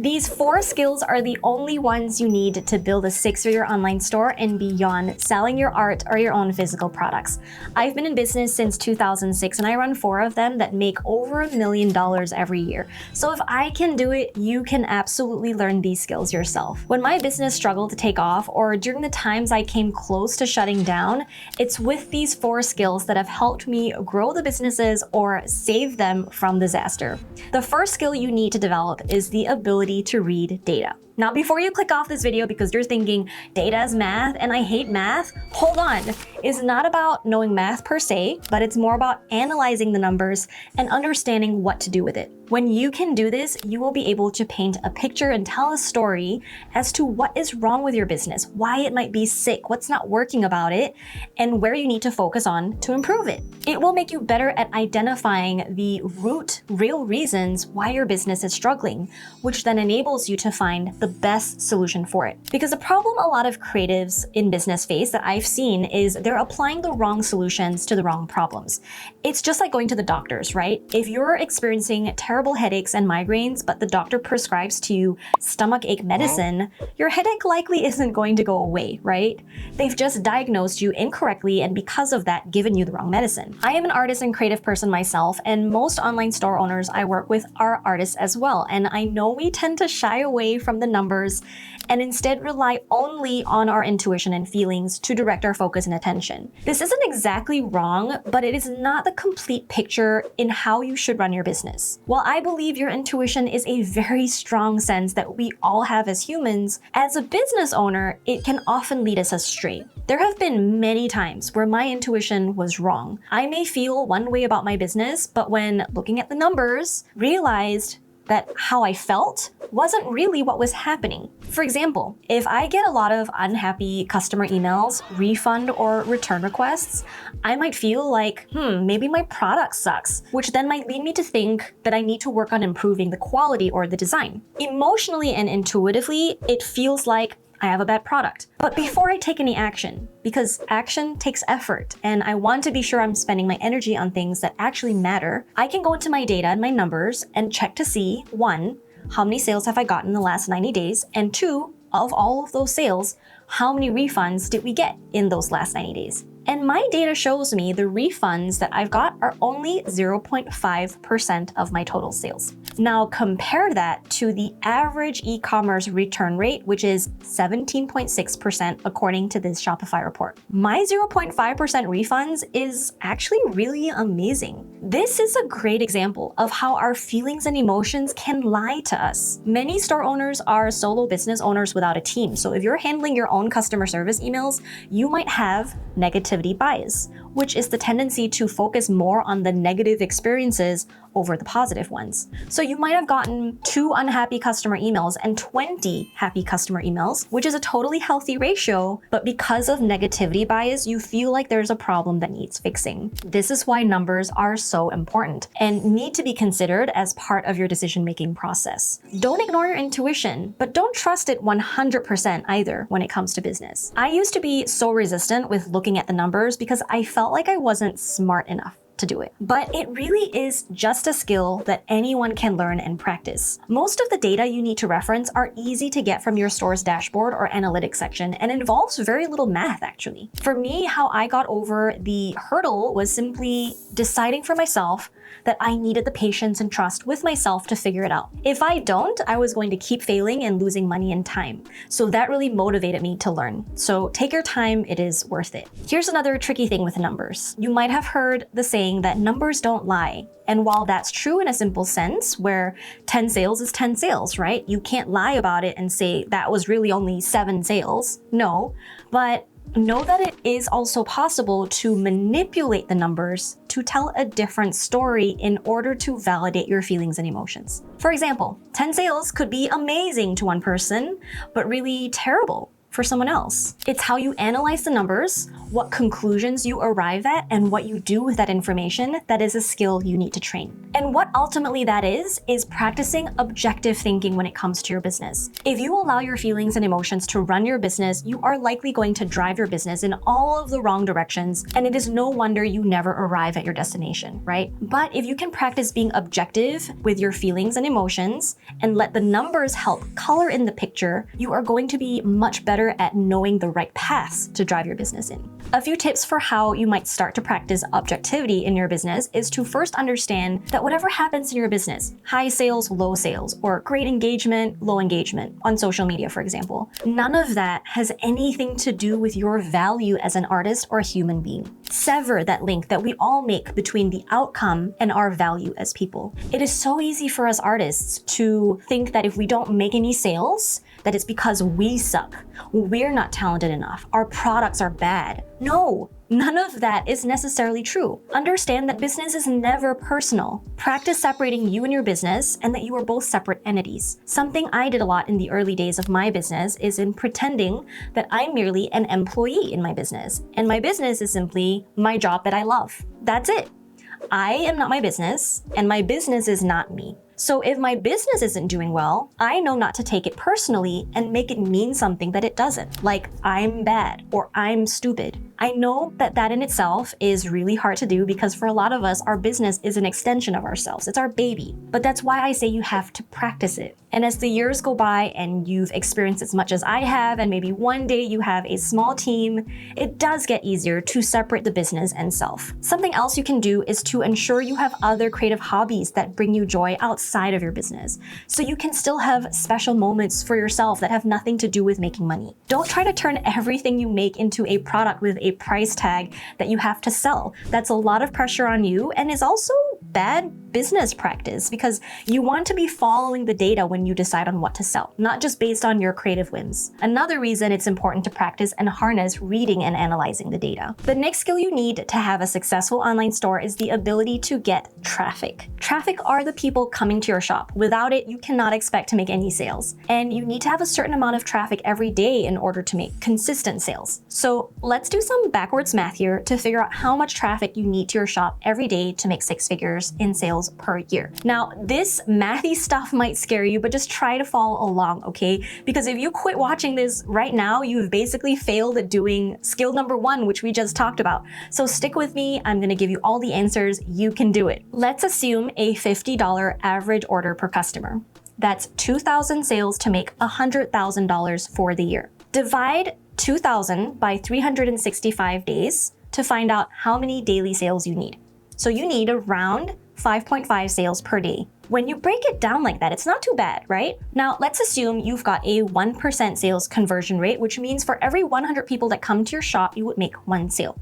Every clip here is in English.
These 4 skills are the only ones you need to build a 6-figure online store and beyond selling your art or your own physical products. I've been in business since 2006 and I run 4 of them that make over $1 million every year. So if I can do it, you can absolutely learn these skills yourself. When my business struggled to take off or during the times I came close to shutting down, it's with these 4 skills that have helped me grow the businesses or save them from disaster. The first skill you need to develop is the ability to read data. Now, before you click off this video because you're thinking data is math and I hate math, hold on. It's not about knowing math per se, but it's more about analyzing the numbers and understanding what to do with it. When you can do this, you will be able to paint a picture and tell a story as to what is wrong with your business, why it might be sick, what's not working about it, and where you need to focus on to improve it. It will make you better at identifying the real reasons why your business is struggling, which then enables you to find the best solution for it. Because the problem a lot of creatives in business face that I've seen is they're applying the wrong solutions to the wrong problems. It's just like going to the doctors, right? If you're experiencing terrible headaches and migraines, but the doctor prescribes to you stomach ache medicine, your headache likely isn't going to go away, right? They've just diagnosed you incorrectly and because of that, given you the wrong medicine. I am an artist and creative person myself, and most online store owners I work with are artists as well. And I know we tend to shy away from the numbers and instead rely only on our intuition and feelings to direct our focus and attention. This isn't exactly wrong, but it is not the complete picture in how you should run your business. While I believe your intuition is a very strong sense that we all have as humans, as a business owner, it can often lead us astray. There have been many times where my intuition was wrong. I may feel one way about my business, but when looking at the numbers, realized that how I felt wasn't really what was happening. For example, if I get a lot of unhappy customer emails, refund or return requests, I might feel like, maybe my product sucks, which then might lead me to think that I need to work on improving the quality or the design. Emotionally and intuitively, it feels like I have a bad product. But before I take any action, because action takes effort and I want to be sure I'm spending my energy on things that actually matter, I can go into my data and my numbers and check to see, 1, how many sales have I gotten in the last 90 days? And 2, of all of those sales, how many refunds did we get in those last 90 days? And my data shows me the refunds that I've got are only 0.5% of my total sales. Now compare that to the average e-commerce return rate, which is 17.6% according to this Shopify report. My 0.5% refunds is actually really amazing. This is a great example of how our feelings and emotions can lie to us. Many store owners are solo business owners without a team. So if you're handling your own customer service emails, you might have negativity bias, which is the tendency to focus more on the negative experiences over the positive ones. So you might have gotten 2 unhappy customer emails and 20 happy customer emails, which is a totally healthy ratio, but because of negativity bias, you feel like there's a problem that needs fixing. This is why numbers are so important and need to be considered as part of your decision-making process. Don't ignore your intuition, but don't trust it 100% either when it comes to business. I used to be so resistant with looking at the numbers because I felt like I wasn't smart enough to do it. But it really is just a skill that anyone can learn and practice. Most of the data you need to reference are easy to get from your store's dashboard or analytics section and involves very little math actually. For me, how I got over the hurdle was simply deciding for myself that I needed the patience and trust with myself to figure it out. If I don't, I was going to keep failing and losing money and time. So that really motivated me to learn. So take your time, it is worth it. Here's another tricky thing with numbers. You might have heard the saying that numbers don't lie. And while that's true in a simple sense, where 10 sales is 10 sales, right? You can't lie about it and say that was really only 7 sales. No, but know that it is also possible to manipulate the numbers to tell a different story in order to validate your feelings and emotions. For example, 10 sales could be amazing to one person, but really terrible for someone else. It's how you analyze the numbers, what conclusions you arrive at, and what you do with that information that is a skill you need to train. And what ultimately that is practicing objective thinking when it comes to your business. If you allow your feelings and emotions to run your business, you are likely going to drive your business in all of the wrong directions, and it is no wonder you never arrive at your destination, right? But if you can practice being objective with your feelings and emotions and let the numbers help color in the picture, you are going to be much better at knowing the right paths to drive your business in. A few tips for how you might start to practice objectivity in your business is to first understand that whatever happens in your business, high sales, low sales, or great engagement, low engagement on social media, for example, none of that has anything to do with your value as an artist or a human being. Sever that link that we all make between the outcome and our value as people. It is so easy for us artists to think that if we don't make any sales, that it's because we suck. We're not talented enough. Our products are bad. No, none of that is necessarily true. Understand that business is never personal. Practice separating you and your business and that you are both separate entities. Something I did a lot in the early days of my business is in pretending that I'm merely an employee in my business. And my business is simply my job that I love. That's it. I am not my business, and my business is not me. So if my business isn't doing well, I know not to take it personally and make it mean something that it doesn't, like I'm bad or I'm stupid. I know that that in itself is really hard to do because for a lot of us, our business is an extension of ourselves. It's our baby. But that's why I say you have to practice it. And as the years go by and you've experienced as much as I have, and maybe one day you have a small team, it does get easier to separate the business and self. Something else you can do is to ensure you have other creative hobbies that bring you joy outside of your business. So you can still have special moments for yourself that have nothing to do with making money. Don't try to turn everything you make into a product with a price tag that you have to sell. That's a lot of pressure on you and is also bad business practice because you want to be following the data when you decide on what to sell, not just based on your creative whims. Another reason it's important to practice and harness reading and analyzing the data. The next skill you need to have a successful online store is the ability to get traffic. Traffic are the people coming to your shop. Without it, you cannot expect to make any sales. And you need to have a certain amount of traffic every day in order to make consistent sales. So let's do some backwards math here to figure out how much traffic you need to your shop every day to make 6 figures in sales per year. Now, this mathy stuff might scare you, but just try to follow along, okay? Because if you quit watching this right now, you've basically failed at doing skill number 1, which we just talked about. So stick with me. I'm going to give you all the answers. You can do it. Let's assume a $50 average order per customer. That's 2,000 sales to make $100,000 for the year. Divide 2,000 by 365 days to find out how many daily sales you need. So you need around 5.5 sales per day. When you break it down like that, it's not too bad, right? Now, let's assume you've got a 1% sales conversion rate, which means for every 100 people that come to your shop, you would make 1 sale.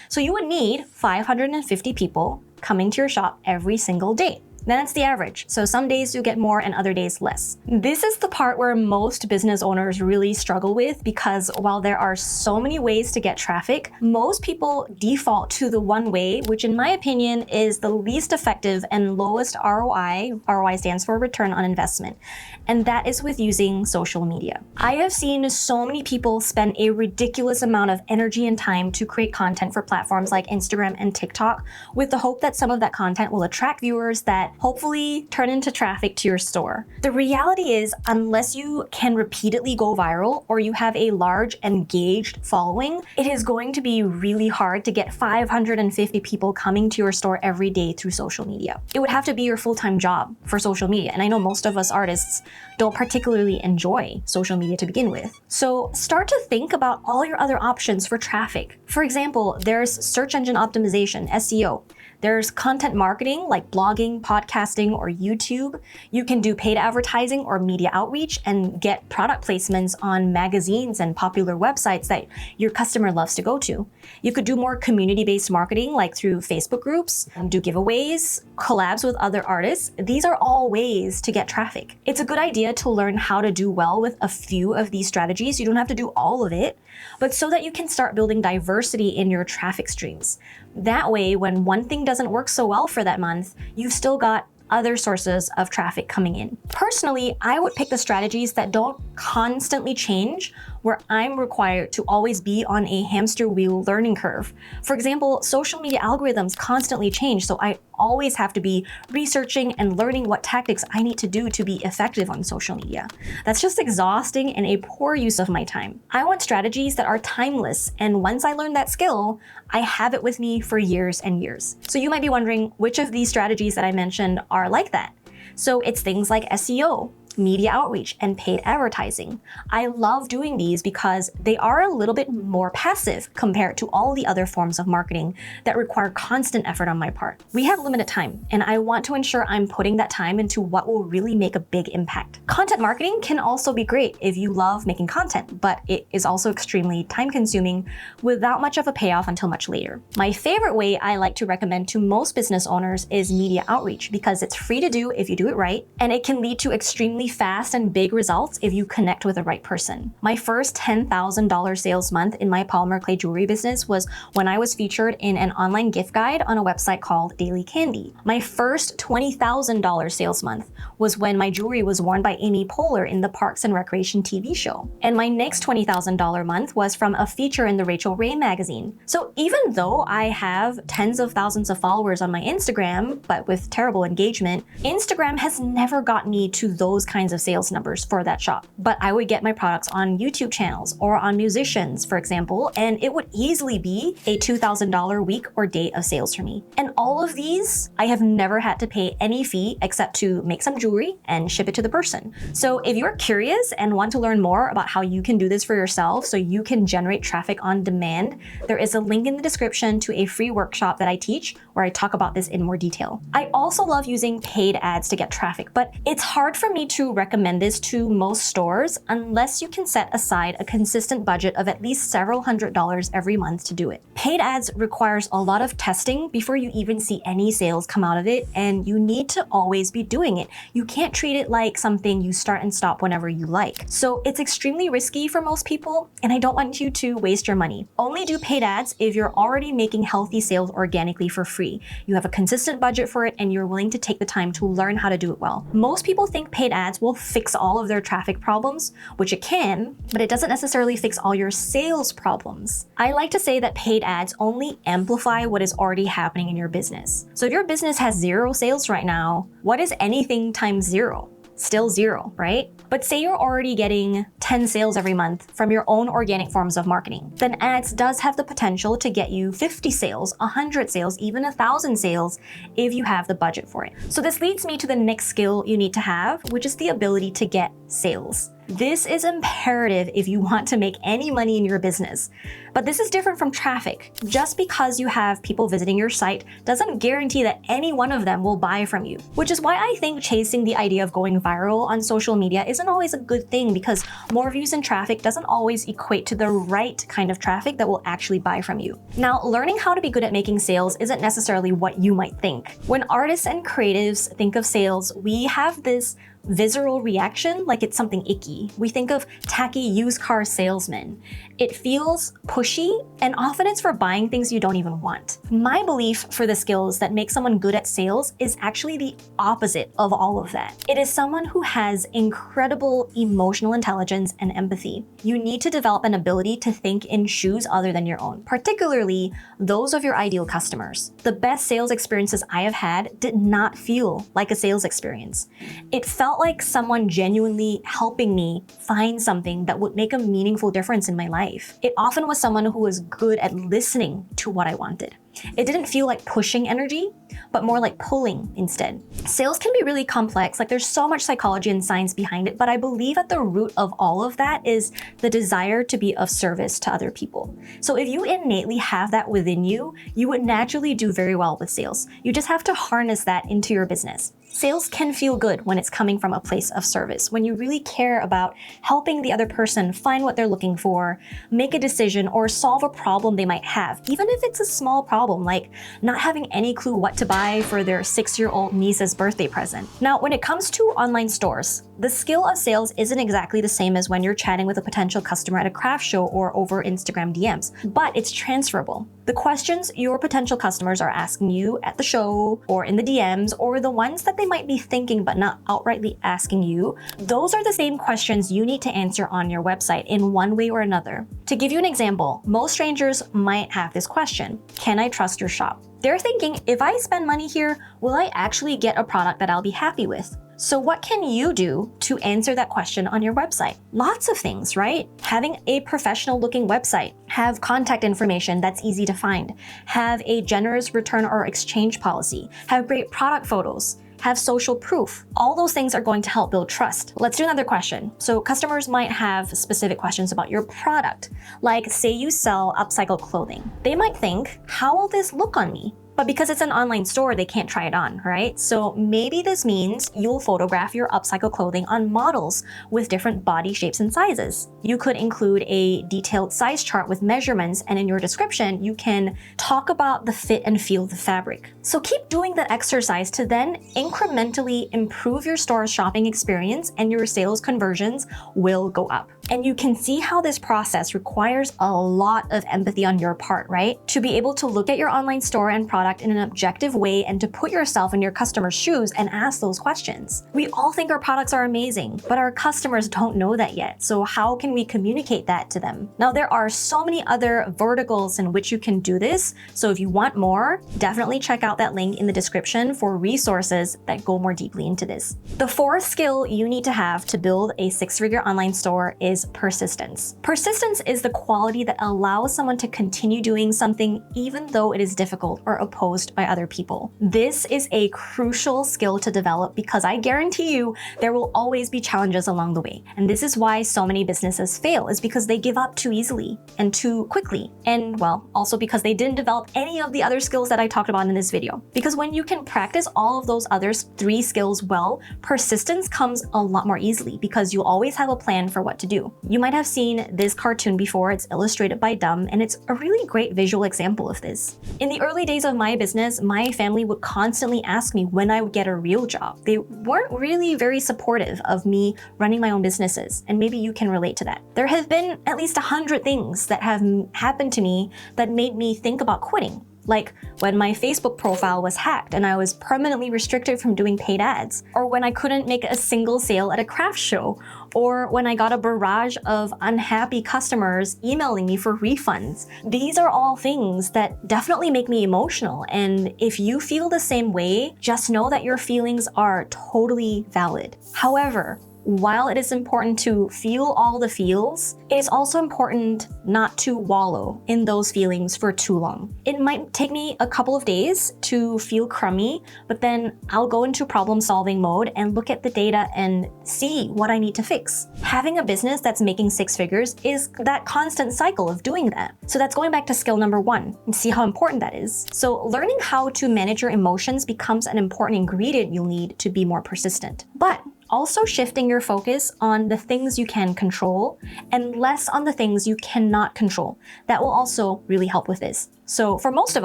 So you would need 550 people coming to your shop every single day. That's the average. So some days you get more and other days less. This is the part where most business owners really struggle with because while there are so many ways to get traffic, most people default to the one way, which in my opinion is the least effective and lowest ROI. ROI stands for return on investment. And that is with using social media. I have seen so many people spend a ridiculous amount of energy and time to create content for platforms like Instagram and TikTok with the hope that some of that content will attract viewers that hopefully turn into traffic to your store. The reality is, unless you can repeatedly go viral or you have a large engaged following, it is going to be really hard to get 550 people coming to your store every day through social media. It would have to be your full-time job for social media. And I know most of us artists don't particularly enjoy social media to begin with. So start to think about all your other options for traffic. For example, there's search engine optimization, SEO. There's content marketing like blogging, podcasting, or YouTube. You can do paid advertising or media outreach and get product placements on magazines and popular websites that your customer loves to go to. You could do more community-based marketing like through Facebook groups, do giveaways, collabs with other artists. These are all ways to get traffic. It's a good idea to learn how to do well with a few of these strategies. You don't have to do all of it, but so that you can start building diversity in your traffic streams. That way, when one thing doesn't work so well for that month, you've still got other sources of traffic coming in. Personally, I would pick the strategies that don't constantly change, where I'm required to always be on a hamster wheel learning curve. For example, social media algorithms constantly change, so I always have to be researching and learning what tactics I need to do to be effective on social media. That's just exhausting and a poor use of my time. I want strategies that are timeless, and once I learn that skill, I have it with me for years and years. So you might be wondering which of these strategies that I mentioned are like that. So it's things like SEO, media outreach, and paid advertising. I love doing these because they are a little bit more passive compared to all the other forms of marketing that require constant effort on my part. We have limited time, and I want to ensure I'm putting that time into what will really make a big impact. Content marketing can also be great if you love making content, but it is also extremely time-consuming without much of a payoff until much later. My favorite way I like to recommend to most business owners is media outreach because it's free to do if you do it right, and it can lead to extremely fast and big results if you connect with the right person. My first $10,000 sales month in my polymer clay jewelry business was when I was featured in an online gift guide on a website called Daily Candy. My first $20,000 sales month was when my jewelry was worn by Amy Poehler in the Parks and Recreation TV show. And my next $20,000 month was from a feature in the Rachel Ray magazine. So even though I have tens of thousands of followers on my Instagram, but with terrible engagement, Instagram has never got me to those kinds of sales numbers for that shop. But I would get my products on YouTube channels or on musicians, for example, and it would easily be a $2,000 week or day of sales for me. And all of these, I have never had to pay any fee except to make some jewelry and ship it to the person. So if you're curious and want to learn more about how you can do this for yourself so you can generate traffic on demand, there is a link in the description to a free workshop that I teach where I talk about this in more detail. I also love using paid ads to get traffic, but it's hard for me to recommend this to most stores unless you can set aside a consistent budget of at least several $100s every month to do it. Paid ads requires a lot of testing before you even see any sales come out of it, and you need to always be doing it. You can't treat it like something you start and stop whenever you like. So it's extremely risky for most people, and I don't want you to waste your money. Only do paid ads if you're already making healthy sales organically for free. You have a consistent budget for it, and you're willing to take the time to learn how to do it well. Most people think paid ads will fix all of their traffic problems, which it can, but it doesn't necessarily fix all your sales problems. I like to say that paid ads only amplify what is already happening in your business. So if your business has 0 sales right now, what is anything times 0? Still 0, right? But say you're already getting 10 sales every month from your own organic forms of marketing, then ads does have the potential to get you 50 sales, 100 sales, even 1,000 sales if you have the budget for it. So this leads me to the next skill you need to have, which is the ability to get sales. This is imperative if you want to make any money in your business. But this is different from traffic. Just because you have people visiting your site doesn't guarantee that any one of them will buy from you, which is why I think chasing the idea of going viral on social media isn't always a good thing, because more views and traffic doesn't always equate to the right kind of traffic that will actually buy from you. Now, learning how to be good at making sales isn't necessarily what you might think. When artists and creatives think of sales, we have this visceral reaction like it's something icky. We think of tacky used car salesmen. It feels pushy, and often it's for buying things you don't even want. My belief for the skills that make someone good at sales is actually the opposite of all of that. It is someone who has incredible emotional intelligence and empathy. You need to develop an ability to think in shoes other than your own, particularly those of your ideal customers. The best sales experiences I have had did not feel like a sales experience. It felt like someone genuinely helping me find something that would make a meaningful difference in my life. It often was someone who was good at listening to what I wanted. It didn't feel like pushing energy, but more like pulling instead. Sales can be really complex, like there's so much psychology and science behind it, but I believe at the root of all of that is the desire to be of service to other people. So if you innately have that within you, you would naturally do very well with sales. You just have to harness that into your business. Sales can feel good when it's coming from a place of service, when you really care about helping the other person find what they're looking for, make a decision, or solve a problem they might have, even if it's a small problem. problem, like not having any clue what to buy for their 6-year-old niece's birthday present. Now, when it comes to online stores, the skill of sales isn't exactly the same as when you're chatting with a potential customer at a craft show or over Instagram DMs, but it's transferable. The questions your potential customers are asking you at the show or in the DMs, or the ones that they might be thinking but not outrightly asking you, those are the same questions you need to answer on your website in one way or another. To give you an example, most strangers might have this question: can I trust your shop? They're thinking, if I spend money here, will I actually get a product that I'll be happy with? So what can you do to answer that question on your website? Lots of things, right? Having a professional looking website, have contact information that's easy to find, have a generous return or exchange policy, have great product photos, have social proof. All those things are going to help build trust. Let's do another question. So customers might have specific questions about your product. Like, say you sell upcycled clothing. They might think, how will this look on me? But because it's an online store, they can't try it on, right? So maybe this means you'll photograph your upcycled clothing on models with different body shapes and sizes. You could include a detailed size chart with measurements, and in your description, you can talk about the fit and feel of the fabric. So keep doing that exercise to then incrementally improve your store's shopping experience, and your sales conversions will go up. And you can see how this process requires a lot of empathy on your part, right? To be able to look at your online store and product in an objective way and to put yourself in your customer's shoes and ask those questions. We all think our products are amazing, but our customers don't know that yet. So how can we communicate that to them? Now, there are so many other verticals in which you can do this. So if you want more, definitely check out that link in the description for resources that go more deeply into this. The fourth skill you need to have to build a 6-figure online store is persistence. Persistence is the quality that allows someone to continue doing something even though it is difficult or opposed by other people. This is a crucial skill to develop because I guarantee you there will always be challenges along the way. And this is why so many businesses fail, is because they give up too easily and too quickly. And well, also because they didn't develop any of the other skills that I talked about in this video. Because when you can practice all of those other 3 skills well, persistence comes a lot more easily because you always have a plan for what to do. You might have seen this cartoon before. It's illustrated by Dumb, and it's a really great visual example of this. In the early days of my business, my family would constantly ask me when I would get a real job. They weren't really very supportive of me running my own businesses, and maybe you can relate to that. There have been at least 100 things that have happened to me that made me think about quitting. Like when my Facebook profile was hacked and I was permanently restricted from doing paid ads, or when I couldn't make a single sale at a craft show, or when I got a barrage of unhappy customers emailing me for refunds. These are all things that definitely make me emotional, and if you feel the same way, just know that your feelings are totally valid. However, while it is important to feel all the feels, it is also important not to wallow in those feelings for too long. It might take me a couple of days to feel crummy, but then I'll go into problem-solving mode and look at the data and see what I need to fix. Having a business that's making 6 figures is that constant cycle of doing that. So that's going back to skill number 1, and see how important that is. So learning how to manage your emotions becomes an important ingredient you'll need to be more persistent. But also shifting your focus on the things you can control and less on the things you cannot control. That will also really help with this. So for most of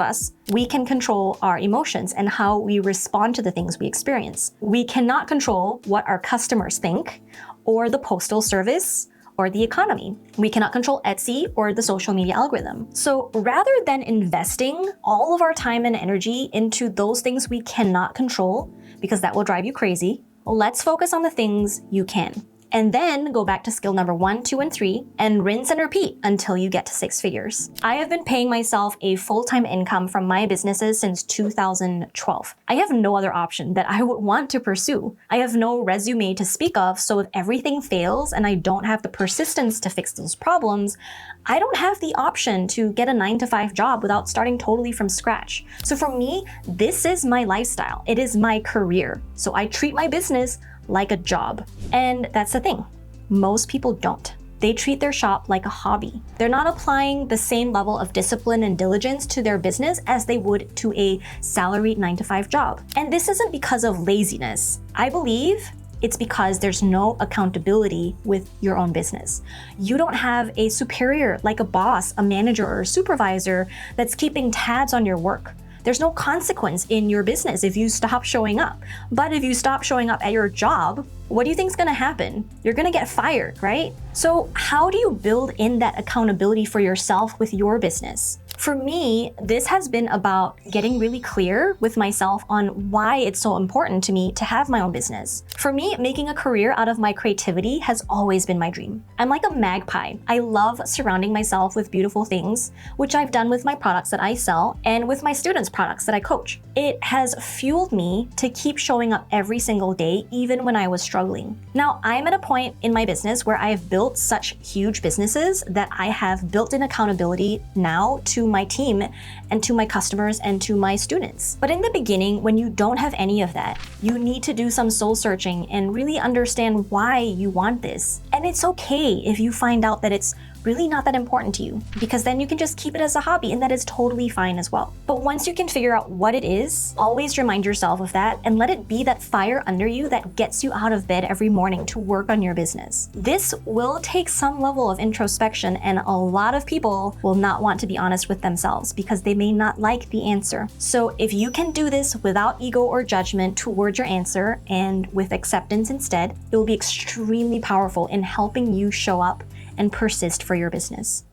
us, we can control our emotions and how we respond to the things we experience. We cannot control what our customers think, or the postal service, or the economy. We cannot control Etsy or the social media algorithm. So rather than investing all of our time and energy into those things we cannot control, because that will drive you crazy, let's focus on the things you can. And then go back to skill number 1, 2, and 3 and rinse and repeat until you get to 6 figures. I have been paying myself a full-time income from my businesses since 2012. I have no other option that I would want to pursue. I have no resume to speak of, so if everything fails and I don't have the persistence to fix those problems, I don't have the option to get a 9-to-5 job without starting totally from scratch. So for me, this is my lifestyle. It is my career. So I treat my business like a job. And that's the thing. Most people don't. They treat their shop like a hobby. They're not applying the same level of discipline and diligence to their business as they would to a salaried 9-to-5 job. And this isn't because of laziness. I believe It's because there's no accountability with your own business. You don't have a superior like a boss, a manager, or a supervisor that's keeping tabs on your work. There's no consequence in your business if you stop showing up. But if you stop showing up at your job, what do you think is gonna happen? You're gonna get fired, right? So how do you build in that accountability for yourself with your business? For me, this has been about getting really clear with myself on why it's so important to me to have my own business. For me, making a career out of my creativity has always been my dream. I'm like a magpie. I love surrounding myself with beautiful things, which I've done with my products that I sell and with my students' products that I coach. It has fueled me to keep showing up every single day, even when I was struggling. Now, I'm at a point in my business where I've built such huge businesses that I have built-in accountability now to my team and to my customers and to my students. But in the beginning, when you don't have any of that, you need to do some soul searching and really understand why you want this. And it's okay if you find out that it's really not that important to you, because then you can just keep it as a hobby, and that is totally fine as well. But once you can figure out what it is, always remind yourself of that and let it be that fire under you that gets you out of bed every morning to work on your business. This will take some level of introspection, and a lot of people will not want to be honest with themselves because they may not like the answer. So if you can do this without ego or judgment towards your answer and with acceptance instead, it will be extremely powerful in helping you show up and persist for your business.